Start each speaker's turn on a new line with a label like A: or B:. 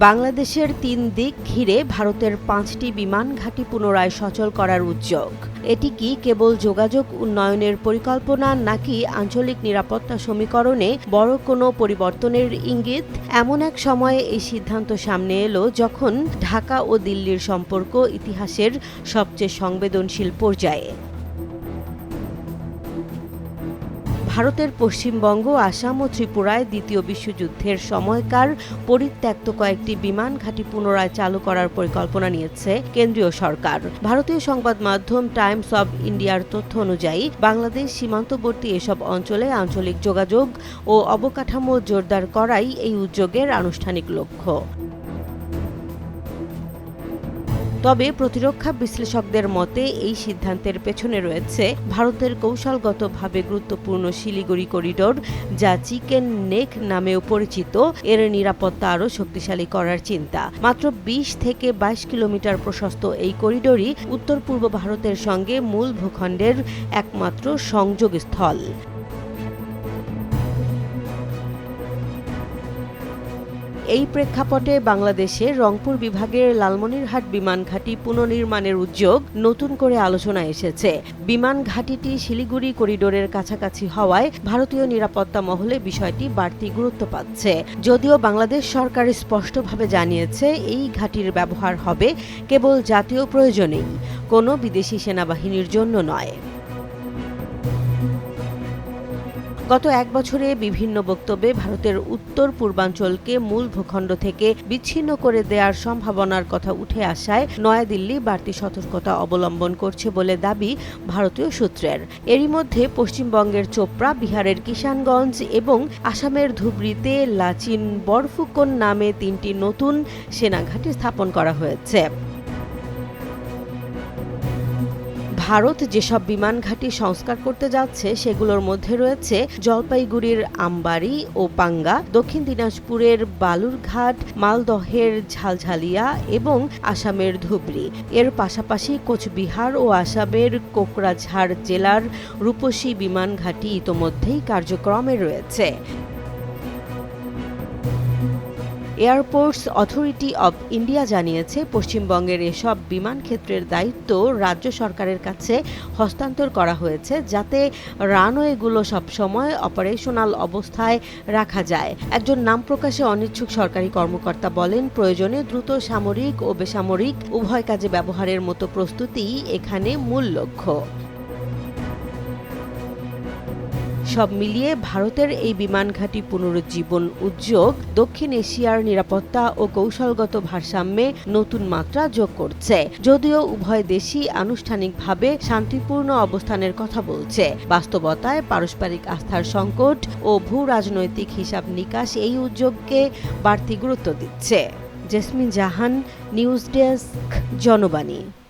A: বাংলাদেশের ৩ দিক ঘিরে ভারতের ৫টি বিমান ঘাঁটি পুনরায় সচল করার উদ্যোগ। এটি কি কেবল যোগাযোগ উন্নয়নের পরিকল্পনা নাকি আঞ্চলিক নিরাপত্তা সমীকরণে বড় কোনো পরিবর্তনের ইঙ্গিত? এমন এক সময়ে এই সিদ্ধান্ত সামনে এলো যখন ঢাকা ও দিল্লির সম্পর্ক ইতিহাসের সবচেয়ে সংবেদনশীল পর্যায়ে। ভারতের পশ্চিমবঙ্গ, আসাম ও ত্রিপুরায় দ্বিতীয় বিশ্বযুদ্ধের সময়কার পরিত্যক্ত কয়েকটি বিমান ঘাঁটি পুনরায় চালু করার পরিকল্পনা নিয়েছে কেন্দ্রীয় সরকার। ভারতীয় সংবাদ মাধ্যম টাইমস অব ইন্ডিয়ার তথ্য অনুযায়ী বাংলাদেশ সীমান্তবর্তী এসব অঞ্চলে আঞ্চলিক যোগাযোগ ও অবকাঠামো জোরদার করাই এই উদ্যোগের আনুষ্ঠানিক লক্ষ্য। তবে প্রতিরক্ষা বিশ্লেষকদের মতে এই সিদ্ধান্তের পেছনে রয়েছে ভারতের কৌশলগতভাবে গুরুত্বপূর্ণ শিলিগুড়ি করিডোর, যা চিকেন নেক নামেও পরিচিত। এর নিরাপত্তা আরও শক্তিশালী করার চিন্তা। মাত্র ২০ থেকে ২২ কিলোমিটার প্রশস্ত এই করিডোরই উত্তর পূর্ব ভারতের সঙ্গে মূল ভূখণ্ডের একমাত্র সংযোগস্থল। এই প্রেক্ষাপটে বাংলাদেশের রংপুর বিভাগের লালমনিরহাট বিমান ঘাঁটি পুনর্নির্মাণের উদ্যোগ নতুন করে আলোচনায় এসেছে। বিমান ঘাঁটিটি শিলিগুড়ি করিডোরের কাছাকাছি হওয়ায় ভারতীয় নিরাপত্তা মহলে বিষয়টি বাড়তি গুরুত্ব পাচ্ছে। যদিও বাংলাদেশ সরকার স্পষ্টভাবে জানিয়েছে এই ঘাঁটির ব্যবহার হবে কেবল জাতীয় প্রয়োজনেই, কোনো বিদেশি সেনাবাহিনীর জন্য নয়। গত এক বছরে বিভিন্ন বক্তব্যে ভারতের উত্তর পূর্বাঞ্চলকে মূল ভূখণ্ড থেকে বিচ্ছিন্ন করে দেওয়ার সম্ভাবনার কথা উঠে আসায় নয়াদিল্লি বাড়তি সতর্কতা অবলম্বন করছে বলে দাবি ভারতীয় সূত্রের। এরই মধ্যে পশ্চিমবঙ্গের চোপড়া, বিহারের কিষানগঞ্জ এবং আসামের ধুবড়ীতে লাচিন বরফুকন নামে ৩টি নতুন সেনাঘাঁটি স্থাপন করা হয়েছে। ভারত যেসব বিমান ঘাঁটি সংস্কার করতে যাচ্ছে সেগুলোর মধ্যে রয়েছে জলপাইগুড়ির আমবাড়ি ও পাঙ্গা, দক্ষিণ দিনাজপুরের বালুরঘাট, মালদহের ঝালঝালিয়া এবং আসামের ধুবড়ী। এর পাশাপাশি কোচবিহার ও আসামের কোকরাঝাড় জেলার রূপসী বিমান ঘাঁটি ইতোমধ্যেই কার্যক্রমে রয়েছে। এয়ারপোর্টস অথরিটি অব ইন্ডিয়া জানিয়েছে, পশ্চিমবঙ্গের এসব বিমান ক্ষেত্রের দায়িত্ব রাজ্য সরকারের কাছে হস্তান্তর করা হয়েছে, যাতে রানওয়েগুলো সবসময় অপারেশনাল অবস্থায় রাখা যায়। একজন নাম প্রকাশে অনিচ্ছুক সরকারি কর্মকর্তা বলেন, প্রয়োজনে দ্রুত সামরিক ও বেসামরিক উভয় কাজে ব্যবহারের মতো প্রস্তুতিই এখানে মূল লক্ষ্য। সব মিলিয়ে ভারতের এই বিমান ঘাঁটি পুনরুজ্জীবন উদ্যোগ দক্ষিণ এশিয়ার নিরাপত্তা ও কৌশলগত ভারসাম্যে নতুন মাত্রা যোগ করছে। যদিও উভয় দেশই আনুষ্ঠানিকভাবে শান্তিপূর্ণ অবস্থানের কথা বলছে, বাস্তবতায় পারস্পরিক আস্থার সংকট ও ভূ রাজনৈতিক হিসাব নিকাশ এই উদ্যোগকে বাড়তি গুরুত্ব দিচ্ছে। জেসমিন জাহান, নিউজ ডেস্ক, জনবাণী।